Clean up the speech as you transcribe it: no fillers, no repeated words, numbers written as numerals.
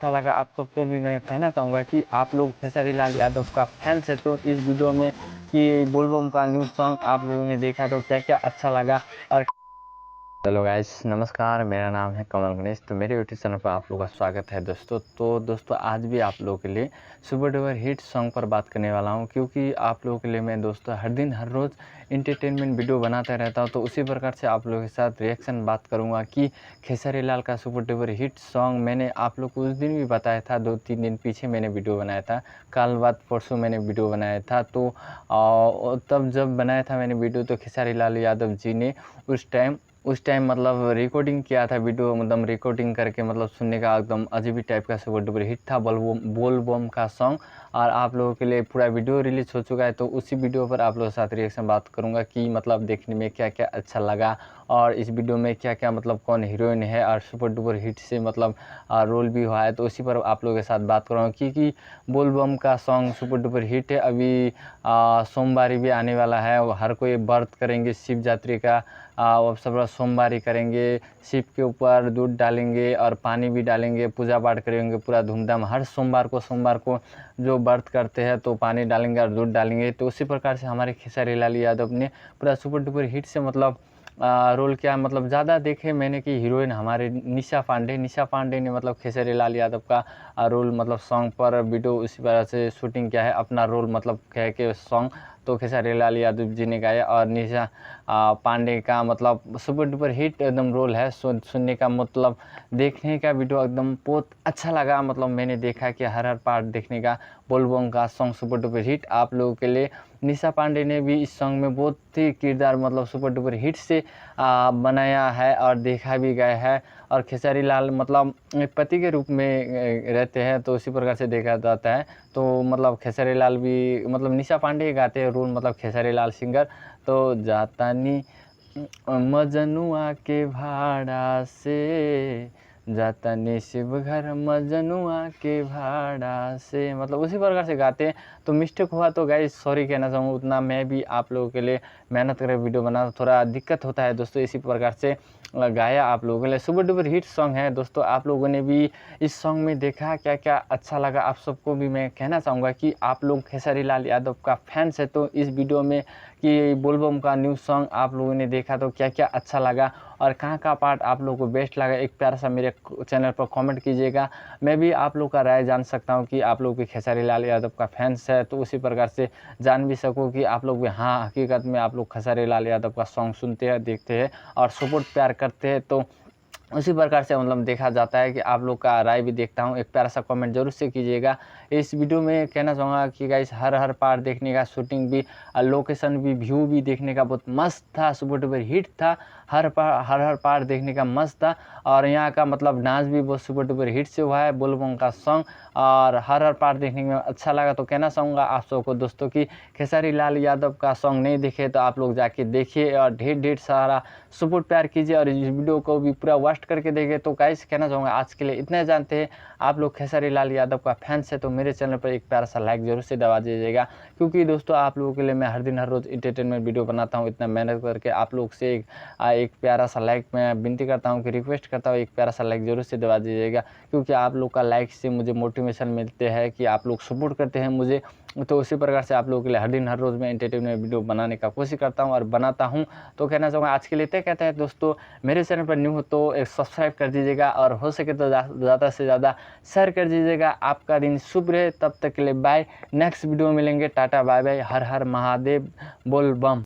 अच्छा लगा आप सबको भी मैं कहना चाहूँगा कि आप लोग खेसारी लाल यादव का फैंस है तो इस वीडियो में कि बोलबम का न्यू सॉन्ग आप लोगों ने देखा तो क्या क्या अच्छा लगा। और हेलो गाइस, नमस्कार, मेरा नाम है कमल गणेश। तो मेरे यूट्यूब चैनल पर आप लोगों का स्वागत है दोस्तों। तो दोस्तों आज भी आप लोगों के लिए सुपर डुपर हिट सॉन्ग पर बात करने वाला हूं, क्योंकि आप लोगों के लिए मैं दोस्तों हर दिन हर रोज़ इंटरटेनमेंट वीडियो बनाता रहता हूं। तो उसी प्रकार से आप लोगों के साथ रिएक्शन बात करूंगा कि खेसारी लाल का सुपर डुपर हिट सॉन्ग मैंने आप लोग को उस दिन भी बताया था, 2-3 दिन पीछे मैंने वीडियो बनाया था, कल बाद परसों मैंने वीडियो बनाया था। तो तब जब बनाया था मैंने वीडियो तो खेसारी लाल यादव जी ने उस टाइम मतलब रिकॉर्डिंग किया था वीडियो, मतलब रिकॉर्डिंग करके मतलब सुनने का एकदम अजीब ही टाइप का सुपर डुपर हिट था बोल बम का सॉन्ग। और आप लोगों के लिए पूरा वीडियो रिलीज हो चुका है, तो उसी वीडियो पर आप लोगों के साथ रिएक्शन बात करूंगा कि मतलब देखने में क्या क्या अच्छा लगा और इस वीडियो में क्या क्या मतलब कौन हीरोइन है और सुपर डुपर हिट से मतलब रोल भी हुआ है। तो उसी पर आप लोगों के साथ बात करूँगा क्योंकि बोल बम का सॉन्ग सुपर डुपर हिट है। अभी सोमवार भी आने वाला है, हर कोई व्रत करेंगे शिव जात्री का, और सब सोमवारी करेंगे, शिव के ऊपर दूध डालेंगे और पानी भी डालेंगे, पूजा पाठ करेंगे पूरा धूमधाम। हर सोमवार को जो व्रत करते हैं तो पानी डालेंगे और दूध डालेंगे। तो उसी प्रकार से हमारे खेसारी लाल यादव ने पूरा सुपर डुपर हिट से मतलब रोल किया। मतलब ज़्यादा देखे मैंने कि हीरोइन हमारे निशा पांडे ने मतलब खेसारी लाल यादव का रोल मतलब सॉन्ग पर वीडियो उसी तरह से शूटिंग किया है, अपना रोल मतलब कह के सॉन्ग तो खेसारी लाल यादव जी ने गाया। और निशा पांडे का मतलब सुपर डुपर हिट एकदम रोल है, सुनने का मतलब देखने का वीडियो एकदम बहुत अच्छा लगा। मतलब मैंने देखा कि हर पार्ट देखने का बोलबम का सॉन्ग सुपर डुपर हिट आप लोगों के लिए। निशा पांडे ने भी इस सॉन्ग में बहुत ही किरदार मतलब सुपर डुपर हिट से बनाया है और देखा भी गया है। और खेसारी लाल मतलब पति के रूप में रहते हैं, तो उसी प्रकार से देखा जाता है। तो मतलब खेसारी लाल भी मतलब निशा पांडे गाते हैं रोल मतलब खेसारी लाल सिंगर। तो जातानी मजनुआ के भाड़ा से, जातानी शिव घर मजनुआ के भाड़ा से, मतलब उसी प्रकार से गाते हैं। तो मिस्टेक हुआ तो गाइस सॉरी कहना चाहूँगा, उतना मैं भी आप लोगों के लिए मेहनत कर वीडियो बना थोड़ा दिक्कत होता है दोस्तों। इसी प्रकार से गाया आप लोगों के लिए, सुपर डुपर हिट सॉन्ग है दोस्तों। आप लोगों ने भी इस सॉन्ग में देखा क्या क्या अच्छा लगा, आप सबको भी मैं कहना चाहूँगा कि आप लोग खेसारी लाल यादव का फैंस है तो इस वीडियो में कि बोलबम का न्यू सॉन्ग आप लोगों ने देखा तो क्या क्या अच्छा लगा और कहाँ का पार्ट आप लोगों को बेस्ट लगा, एक प्यारा सा मेरे चैनल पर कमेंट कीजिएगा। मैं भी आप लोग का राय जान सकता हूँ कि आप लोग भी खेसारी लाल यादव का फैंस है, तो उसी प्रकार से जान भी सको कि आप लोग भी हाँ हकीकत में आप लोग खेसारी लाल यादव का सॉन्ग सुनते हैं, देखते हैं और सपोर्ट प्यार करते हैं। तो उसी प्रकार से मतलब देखा जाता है कि आप लोग का राय भी देखता हूँ, एक प्यारा सा कमेंट जरूर से कीजिएगा। इस वीडियो में कहना चाहूँगा कि गाइस हर पार्ट देखने का, शूटिंग भी, लोकेशन भी, व्यू भी देखने का बहुत मस्त था, सुपर डुपर हिट था। हर पार्ट देखने का मस्त था और यहाँ का मतलब डांस भी बहुत सुपर डुपर हिट से हुआ है बोलबम का सॉन्ग। और हर पार्ट देखने में अच्छा लगा। तो कहना चाहूँगा आप सबको दोस्तों कि खेसारी लाल यादव का सॉन्ग नहीं देखे तो आप लोग जाके देखिए और ढेर सारा सपोर्ट प्यार कीजिए और इस वीडियो को भी पूरा वॉच करके देखें। तो गाइस कहना चाहूँगा आज के लिए इतना जानते हैं, आप लोग खेसारी लाल यादव का फैंस है तो मेरे चैनल पर एक प्यारा सा लाइक जरूर से दबा दीजिएगा, क्योंकि दोस्तों आप लोगों के लिए मैं हर दिन हर रोज़ इंटरटेनमेंट वीडियो बनाता हूँ। इतना मेहनत करके आप लोग से एक प्यारा सा लाइक मैं विनती करता हूँ कि रिक्वेस्ट करता हूँ, एक प्यारा सा लाइक जरूर से दबा दीजिएगा, क्योंकि आप लोग का लाइक से मुझे मोटिवेशन मिलते हैं कि आप लोग सपोर्ट करते हैं मुझे। तो उसी प्रकार से आप लोगों के लिए हर दिन हर रोज़ मैं इंटरटेनमेंट वीडियो बनाने का कोशिश करता हूँ और बनाता हूँ। तो कहना चाहूँगा आज के लिए तय कहता है दोस्तों, मेरे चैनल पर न्यू हो तो एक सब्सक्राइब कर दीजिएगा और हो सके तो ज़्यादा से ज़्यादा शेयर कर दीजिएगा। आपका दिन शुभ रहे, तब तक के लिए बाय। नेक्स्ट वीडियो में मिलेंगे, टाटा बाय बाय, हर हर महादेव, बोल बम।